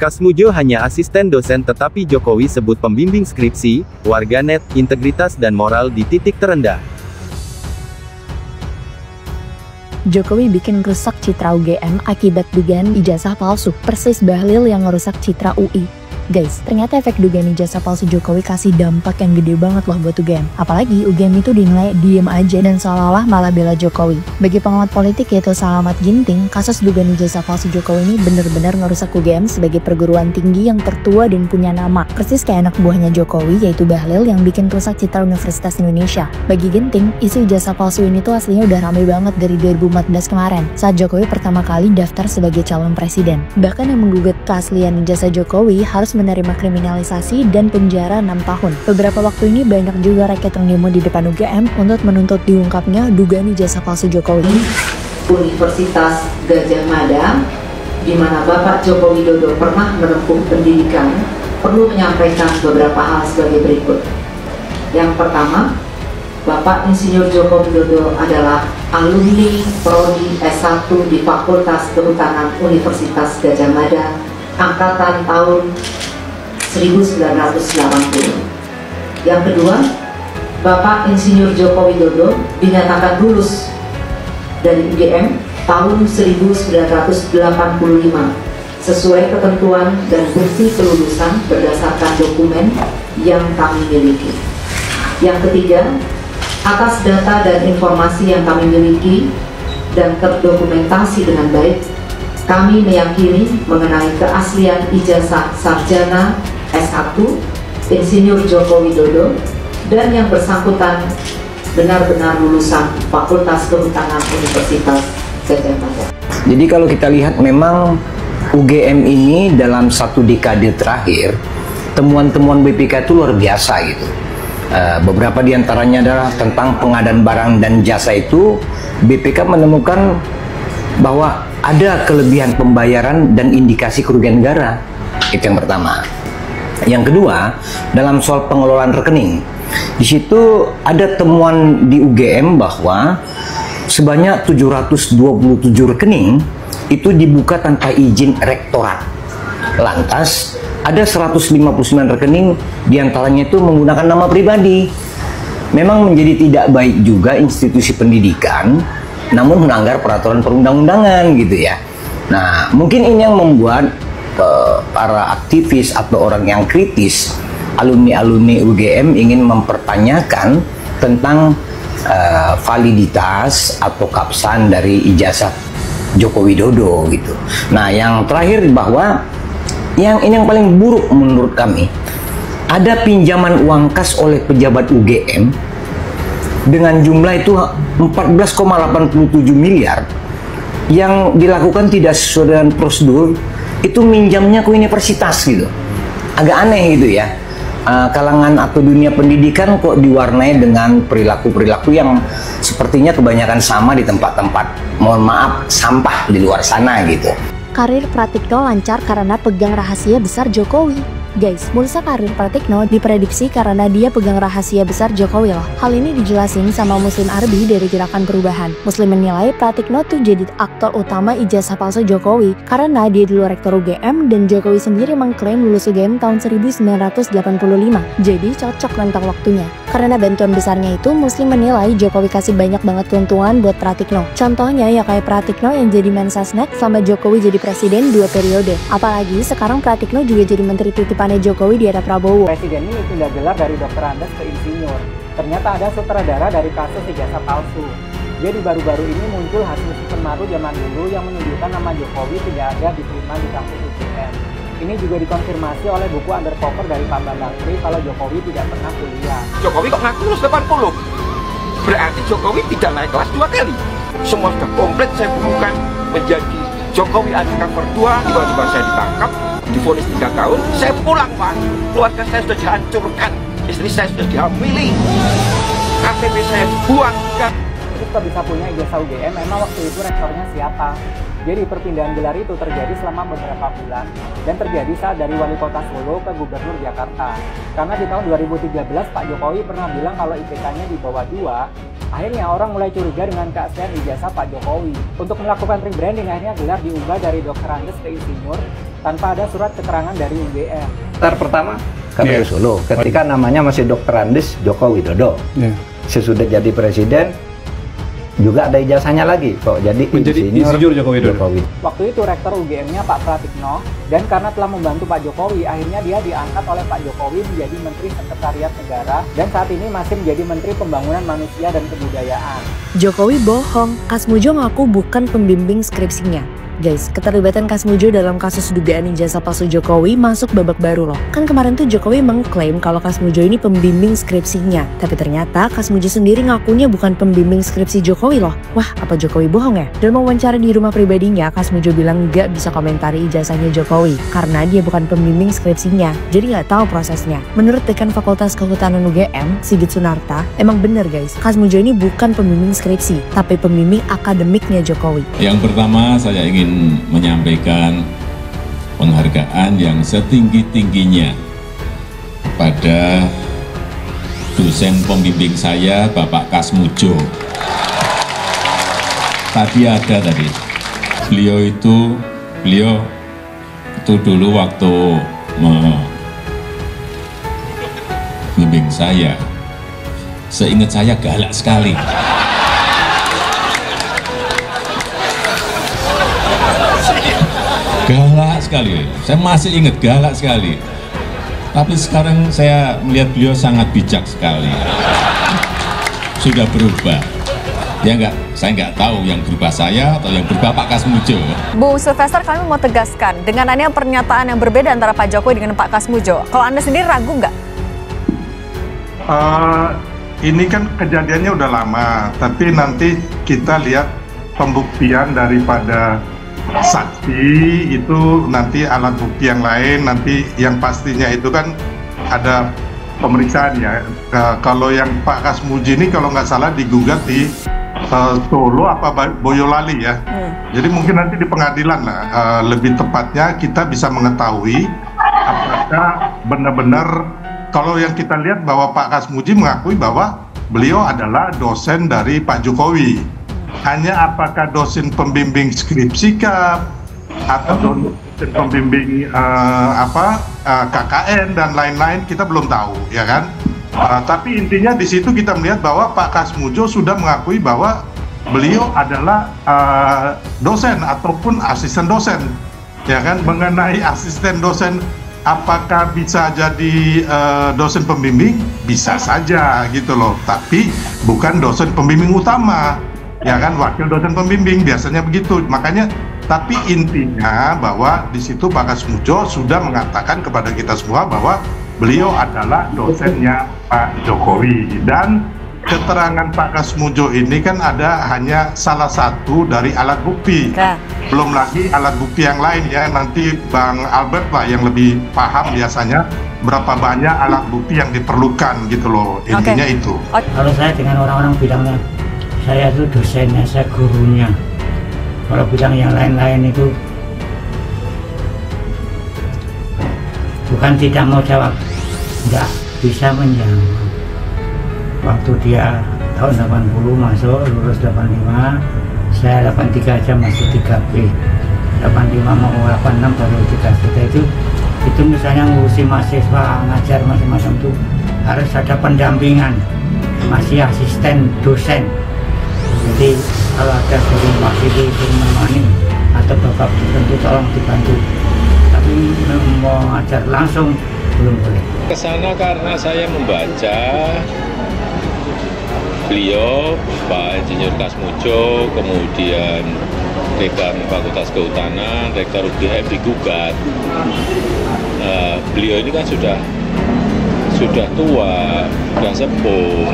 Kasmujo hanya asisten dosen tetapi Jokowi sebut pembimbing skripsi, warganet, integritas dan moral di titik terendah. Jokowi bikin rusak citra UGM akibat dugaan ijazah palsu, persis Bahlil yang ngerusak citra UI. Guys, ternyata efek dugaan ijazah palsu Jokowi kasih dampak yang gede banget loh buat UGM. Apalagi UGM itu dinilai diem aja dan seolah-olah malah bela Jokowi. Bagi pengamat politik yaitu Salamat Ginting, kasus dugaan ijazah palsu Jokowi ini bener-bener ngerusak UGM sebagai perguruan tinggi yang tertua dan punya nama. Persis kayak anak buahnya Jokowi yaitu Bahlil yang bikin rusak citra Universitas Indonesia. Bagi Ginting, isu ijazah palsu ini tuh aslinya udah rame banget dari 2014 kemarin, saat Jokowi pertama kali daftar sebagai calon presiden. Bahkan yang menggugat keaslian ijazah Jokowi harus menerima kriminalisasi dan penjara 6 tahun. Beberapa waktu ini banyak juga rakyat yang demo di depan UGM untuk menuntut diungkapnya dugaan ijazah palsu Jokowi. Universitas Gadjah Mada, di mana Bapak Joko Widodo pernah menempuh pendidikan, perlu menyampaikan beberapa hal sebagai berikut. Yang pertama, Bapak Insinyur Joko Widodo adalah alumni Prodi S1 di Fakultas Kehutanan Universitas Gadjah Mada, angkatan tahun 1980. Yang kedua, Bapak Insinyur Joko Widodo dinyatakan lulus dari UGM tahun 1985 sesuai ketentuan dan bukti kelulusan berdasarkan dokumen yang kami miliki. Yang ketiga, atas data dan informasi yang kami miliki dan terdokumentasi dengan baik, kami meyakini mengenai keaslian ijazah sarjana S1 Insinyur Joko Widodo dan yang bersangkutan benar-benar lulusan Fakultas Kehutanan Universitas Gadjah Mada. Jadi kalau kita lihat memang UGM ini dalam satu dekade terakhir temuan-temuan BPK itu luar biasa gitu. Beberapa diantaranya adalah tentang pengadaan barang dan jasa itu BPK menemukan bahwa ada kelebihan pembayaran dan indikasi kerugian negara. Itu yang pertama. Yang kedua, dalam soal pengelolaan rekening, di situ ada temuan di UGM bahwa sebanyak 727 rekening itu dibuka tanpa izin rektorat. Lantas, ada 159 rekening diantaranya itu menggunakan nama pribadi. Memang menjadi tidak baik juga institusi pendidikan, namun melanggar peraturan perundang-undangan gitu ya. Nah, mungkin ini yang membuat para aktivis atau orang yang kritis, alumni-alumni UGM ingin mempertanyakan tentang validitas atau keabsahan dari ijazah Joko Widodo gitu. Nah, yang terakhir bahwa yang ini yang paling buruk menurut kami, ada pinjaman uang kas oleh pejabat UGM dengan jumlah itu 14,87 miliar yang dilakukan tidak sesuai dengan prosedur, itu minjamnya ke universitas gitu. Agak aneh gitu ya. Kalangan atau dunia pendidikan kok diwarnai dengan perilaku-perilaku yang sepertinya kebanyakan sama di tempat-tempat, mohon maaf, sampah di luar sana gitu. Karir Pratikno lancar karena pegang rahasia besar Jokowi. Guys, mulsa karir Pratikno diprediksi karena dia pegang rahasia besar Jokowi loh. Hal ini dijelasin sama Muslim Arbi dari Gerakan Perubahan. Muslim menilai Pratikno tuh jadi aktor utama ijazah palsu Jokowi karena dia dulu rektor UGM dan Jokowi sendiri mengklaim lulus UGM tahun 1985. Jadi cocok rentang waktunya. Karena bantuan besarnya itu, Muslim menilai Jokowi kasih banyak banget keuntungan buat Pratikno. Contohnya ya kayak Pratikno yang jadi Mensesnek sama Jokowi jadi presiden 2 periode. Apalagi sekarang Pratikno juga jadi menteri titipannya Jokowi di era Prabowo. Presiden ini pindah gelar dari dokter Andes ke insinyur. Ternyata ada sutradara dari kasus ijazah palsu. Jadi baru-baru ini muncul hasil Supermaru zaman dulu yang menunjukkan nama Jokowi tidak ada diterima di kampus UGM. Ini juga dikonfirmasi oleh buku undercover dari Pak Bambang Tri kalau Jokowi tidak pernah kuliah. Jokowi kok ngaku lulus 80? Berarti Jokowi tidak naik kelas 2 kali. Semua sudah komplit saya bukukan menjadi Jokowi undercover 2, tiba-tiba saya ditangkap, divonis 3 tahun, saya pulang Pak. Keluarga saya sudah dihancurkan, istri saya sudah dihamili, KTP saya dibuang. Terus kok bisa punya ijazah UGM, memang waktu itu rektornya siapa? Jadi perpindahan gelar itu terjadi selama beberapa bulan dan terjadi saat dari Wali Kota Solo ke Gubernur Jakarta. Karena di tahun 2013 Pak Jokowi pernah bilang kalau IPK-nya di bawah 2 Akhirnya orang mulai curiga dengan keaslian ijazah Pak Jokowi. Untuk melakukan rebranding akhirnya gelar diubah dari Dr. Andes ke insinyur tanpa ada surat keterangan dari UGM. Daftar pertama KPU Solo ketika namanya masih Dr. Andes Joko Widodo. Sesudah jadi presiden juga ada ijazahnya lagi kok jadi insinyur Joko Widodo. Waktu itu rektor UGM-nya Pak Pratikno, dan karena telah membantu Pak Jokowi, akhirnya dia diangkat oleh Pak Jokowi menjadi Menteri Sekretariat Negara dan saat ini masih menjadi Menteri Pembangunan Manusia dan Kebudayaan. Jokowi bohong, Kasmujo ngaku bukan pembimbing skripsinya. Guys, keterlibatan Kasmujo dalam kasus dugaan ijazah palsu Jokowi masuk babak baru loh. Kan kemarin tuh Jokowi mengklaim kalau Kasmujo ini pembimbing skripsinya. Tapi ternyata Kasmujo sendiri ngakunya bukan pembimbing skripsi Jokowi loh. Wah, apa Jokowi bohong ya? Dalam wawancara di rumah pribadinya, Kasmujo bilang nggak bisa komentari ijazahnya Jokowi karena dia bukan pembimbing skripsinya. Jadi nggak tahu prosesnya. Menurut Dekan Fakultas Kehutanan UGM, Sigit Sunarta, emang bener guys, Kasmujo ini bukan pembimbing skripsi, tapi pembimbing akademiknya Jokowi. Yang pertama saya ingin menyampaikan penghargaan yang setinggi-tingginya kepada dosen pembimbing saya, Bapak Kasmujo. Tadi beliau itu dulu waktu membimbing saya, seingat saya galak sekali. Galak sekali, saya masih ingat galak sekali. Tapi sekarang saya melihat beliau sangat bijak sekali. Sudah berubah. Ya enggak, saya nggak tahu yang berubah saya atau yang berubah Pak Kasmujo. Bung Sylvester, kami mau tegaskan dengan adanya pernyataan yang berbeda antara Pak Jokowi dengan Pak Kasmujo. Kalau Anda sendiri ragu nggak? Ini kan kejadiannya udah lama, tapi nanti kita lihat pembuktian daripada saksi itu, nanti alat bukti yang lain, nanti yang pastinya itu kan ada pemeriksaan ya. Kalau yang Pak Kasmujo ini kalau nggak salah digugat di Solo apa Boyolali ya. Jadi mungkin nanti di pengadilan lah, lebih tepatnya kita bisa mengetahui apakah benar-benar, kalau yang kita lihat bahwa Pak Kasmujo mengakui bahwa beliau adalah dosen dari Pak Jokowi. Hanya apakah dosen pembimbing skripsi atau dosen pembimbing KKN dan lain-lain, kita belum tahu ya kan. Tapi intinya di situ kita melihat bahwa Pak Kasmujo sudah mengakui bahwa beliau adalah dosen ataupun asisten dosen ya kan. Mengenai asisten dosen apakah bisa jadi dosen pembimbing, bisa saja gitu loh, tapi bukan dosen pembimbing utama ya kan, wakil dosen pembimbing biasanya begitu. Makanya, tapi intinya bahwa di situ Pak Kasmujo sudah mengatakan kepada kita semua bahwa beliau adalah dosennya Pak Jokowi, dan keterangan Pak Kasmujo ini kan hanya salah satu dari alat bukti. Belum lagi alat bukti yang lain ya, nanti Bang Albert lah yang lebih paham biasanya berapa banyak alat bukti yang diperlukan gitu loh, intinya itu. Kalau saya dengan orang-orang bilangnya saya itu dosennya, saya gurunya. Kalau bilang yang lain-lain itu bukan tidak mau jawab, nggak bisa menjawab. Waktu dia tahun 80 masuk, lulus 85, saya 83 aja masih 3B, 85 mau 86 baru 3 itu misalnya ngurusi mahasiswa, ngajar macam-macam tuh harus ada pendampingan, masih asisten dosen. Jadi kalau ada suruh wakili, suruh menemani atau bapak tertentu tolong dibantu, tapi mau ngajar langsung belum boleh. Kesana karena saya membaca beliau, Pak Insinyur Kasmujo, kemudian Dekan Fakultas Kehutanan, Rektor UGM digugat. Beliau ini kan sudah tua, sudah sepuh.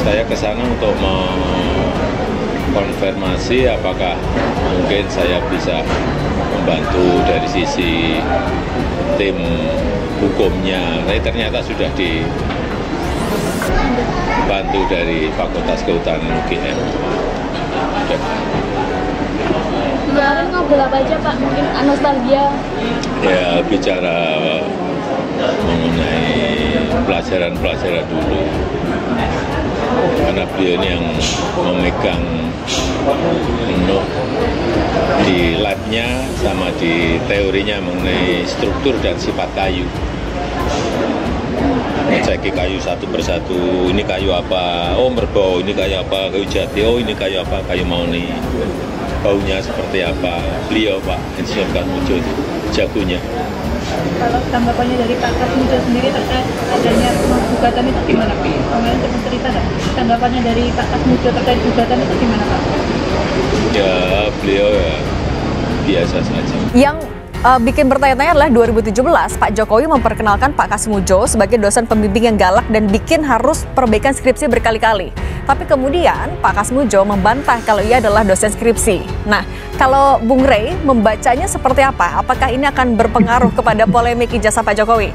Saya ke sana untuk mengkonfirmasi apakah mungkin saya bisa membantu dari sisi tim hukumnya. Tapi ternyata sudah dibantu dari Fakultas Kehutanan UGM. Kemarin ngobrol apa aja Pak? Mungkin nostalgia? Ya, bicara mengenai pelajaran-pelajaran dulu. karena beliau ini yang memegang penuh di labnya sama di teorinya mengenai struktur dan sifat kayu. Ngeceki kayu satu persatu, ini kayu apa, oh merbau, ini kayu apa, kayu jati, oh ini kayu apa, kayu mauni, baunya seperti apa. Beliau Pak Insinyur Kasmujo itu jagonya. Kalau tanggapannya dari Pak Kasmujo sendiri terkait adanya gugatan itu gimana Pak? Kemarin sempat cerita nggak? Tanggapannya dari Pak Kasmujo terkait gugatan itu gimana Pak? Ya beliau ya biasa saja. Yang bikin bertanya-tanya adalah 2017 Pak Jokowi memperkenalkan Pak Kasmujo sebagai dosen pembimbing yang galak dan bikin harus perbaikan skripsi berkali-kali. Tapi kemudian Pak Kasmujo membantah kalau ia adalah dosen skripsi. Nah, kalau Bung Rey membacanya seperti apa? Apakah ini akan berpengaruh kepada polemik ijazah Pak Jokowi?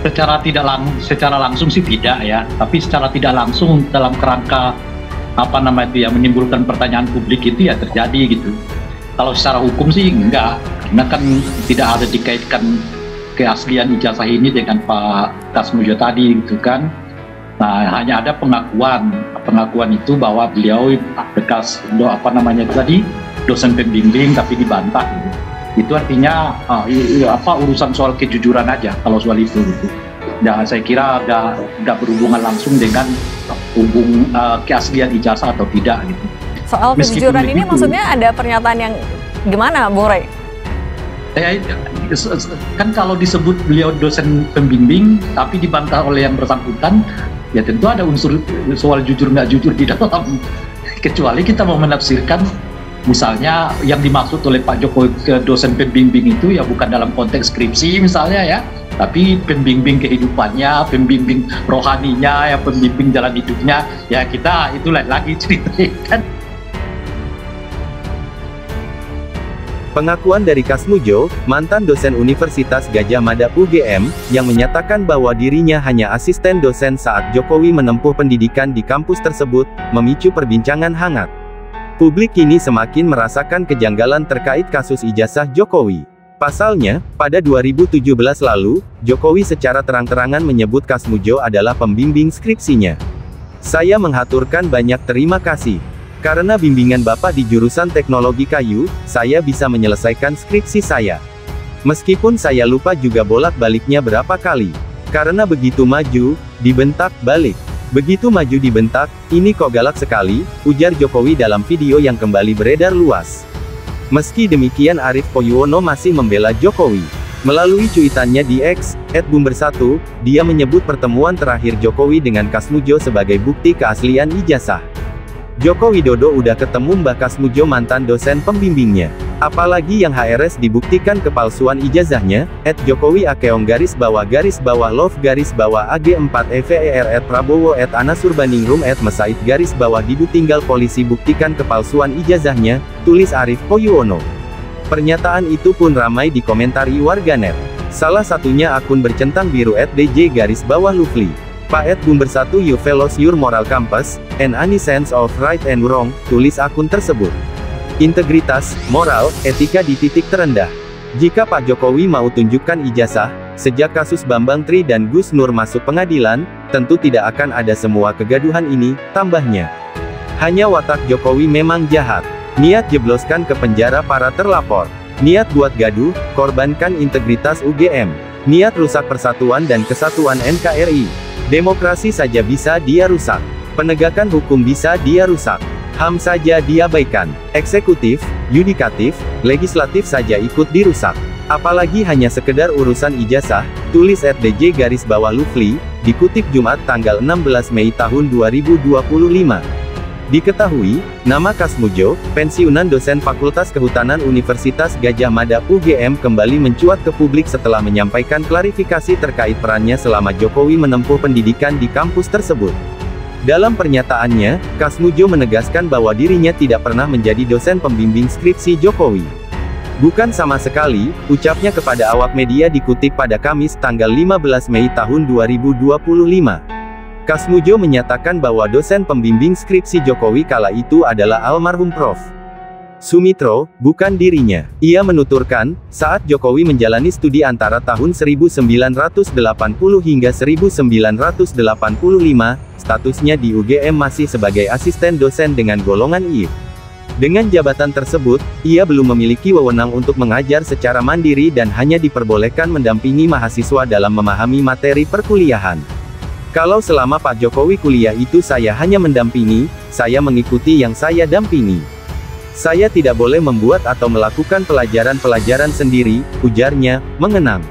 Secara langsung sih tidak ya, tapi secara tidak langsung dalam kerangka yang menimbulkan pertanyaan publik itu ya terjadi gitu. Kalau secara hukum sih enggak, karena kan tidak ada dikaitkan keaslian ijazah ini dengan Pak Kasmujo tadi gitu kan. Nah, hanya ada pengakuan itu bahwa beliau bekas dosen pembimbing tapi dibantah gitu. Itu artinya urusan soal kejujuran aja kalau soal itu gitu. Ya saya kira nggak berhubungan langsung dengan keaslian ijazah atau tidak gitu. Soal kejujuran ini maksudnya ada pernyataan yang gimana, Bung Rey? Kan kalau disebut beliau dosen pembimbing tapi dibantah oleh yang bersangkutan, ya tentu ada unsur soal jujur nggak jujur di dalam. Kecuali kita mau menafsirkan, misalnya yang dimaksud oleh Pak Jokowi ke dosen pembimbing itu ya bukan dalam konteks skripsi misalnya ya, tapi pembimbing kehidupannya, pembimbing rohaninya, ya pembimbing jalan hidupnya, ya kita itu lain lagi ceritanya kan. Pengakuan dari Kasmujo, mantan dosen Universitas Gadjah Mada UGM, yang menyatakan bahwa dirinya hanya asisten dosen saat Jokowi menempuh pendidikan di kampus tersebut, memicu perbincangan hangat. Publik kini semakin merasakan kejanggalan terkait kasus ijazah Jokowi. Pasalnya, pada 2017 lalu, Jokowi secara terang-terangan menyebut Kasmujo adalah pembimbing skripsinya. Saya menghaturkan banyak terima kasih. Karena bimbingan Bapak di jurusan teknologi kayu, saya bisa menyelesaikan skripsi saya. Meskipun saya lupa juga bolak-baliknya berapa kali. Karena begitu maju, dibentak balik. Begitu maju dibentak, ini kok galak sekali, ujar Jokowi dalam video yang kembali beredar luas. Meski demikian Arief Poyuwono masih membela Jokowi. Melalui cuitannya di X, @bumber1, dia menyebut pertemuan terakhir Jokowi dengan Kasmujo sebagai bukti keaslian ijazah. Joko Widodo udah ketemu Mbah Kasmujo mantan dosen pembimbingnya. Apalagi yang HRS dibuktikan kepalsuan ijazahnya, @Jokowi Akeong _love _AG4EVERR Prabowo @Anasurbaningrum @Mesaid _Didu tinggal polisi buktikan kepalsuan ijazahnya, tulis Arief Poyuwono. Pernyataan itu pun ramai dikomentari warganet. Salah satunya akun bercentang biru @DJ_Lufli. Pak @bumber1 you follows your moral compass, and any sense of right and wrong, tulis akun tersebut. Integritas, moral, etika di titik terendah. Jika Pak Jokowi mau tunjukkan ijazah, sejak kasus Bambang Tri dan Gus Nur masuk pengadilan, tentu tidak akan ada semua kegaduhan ini, tambahnya. Hanya watak Jokowi memang jahat. Niat jebloskan ke penjara para terlapor. Niat buat gaduh, korbankan integritas UGM. Niat rusak persatuan dan kesatuan NKRI. Demokrasi saja bisa dia rusak. Penegakan hukum bisa dia rusak. HAM saja diabaikan. Eksekutif, yudikatif, legislatif saja ikut dirusak. Apalagi hanya sekedar urusan ijazah, tulis @DJ_Lufli, dikutip Jumat tanggal 16 Mei tahun 2025. Diketahui, nama Kasmujo, pensiunan dosen Fakultas Kehutanan Universitas Gadjah Mada UGM kembali mencuat ke publik setelah menyampaikan klarifikasi terkait perannya selama Jokowi menempuh pendidikan di kampus tersebut. Dalam pernyataannya, Kasmujo menegaskan bahwa dirinya tidak pernah menjadi dosen pembimbing skripsi Jokowi. Bukan sama sekali, ucapnya kepada awak media dikutip pada Kamis tanggal 15 Mei tahun 2025. Kasmujo menyatakan bahwa dosen pembimbing skripsi Jokowi kala itu adalah almarhum Prof. Sumitro, bukan dirinya. Ia menuturkan, saat Jokowi menjalani studi antara tahun 1980 hingga 1985, statusnya di UGM masih sebagai asisten dosen dengan golongan I. Dengan jabatan tersebut, ia belum memiliki wewenang untuk mengajar secara mandiri dan hanya diperbolehkan mendampingi mahasiswa dalam memahami materi perkuliahan. Kalau selama Pak Jokowi kuliah itu saya hanya mendampingi, saya mengikuti yang saya dampingi. Saya tidak boleh membuat atau melakukan pelajaran-pelajaran sendiri, ujarnya, mengenang.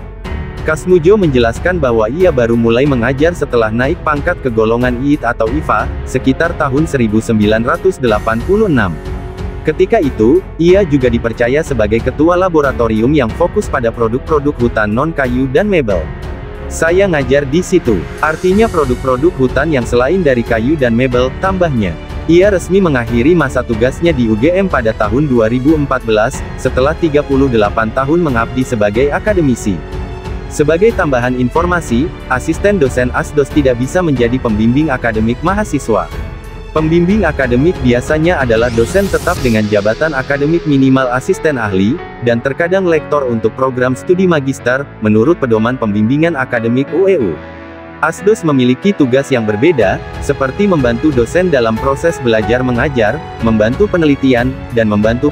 Kasmujo menjelaskan bahwa ia baru mulai mengajar setelah naik pangkat ke golongan IT atau IVA, sekitar tahun 1986. Ketika itu, ia juga dipercaya sebagai ketua laboratorium yang fokus pada produk-produk hutan non-kayu dan mebel. Saya ngajar di situ, artinya produk-produk hutan yang selain dari kayu dan mebel, tambahnya. Ia resmi mengakhiri masa tugasnya di UGM pada tahun 2014, setelah 38 tahun mengabdi sebagai akademisi. Sebagai tambahan informasi, asisten dosen ASDOS tidak bisa menjadi pembimbing akademik mahasiswa. Pembimbing akademik biasanya adalah dosen tetap dengan jabatan akademik minimal asisten ahli, dan terkadang lektor untuk program studi magister, menurut pedoman pembimbingan akademik UEU. ASDOS memiliki tugas yang berbeda, seperti membantu dosen dalam proses belajar mengajar, membantu penelitian, dan membantu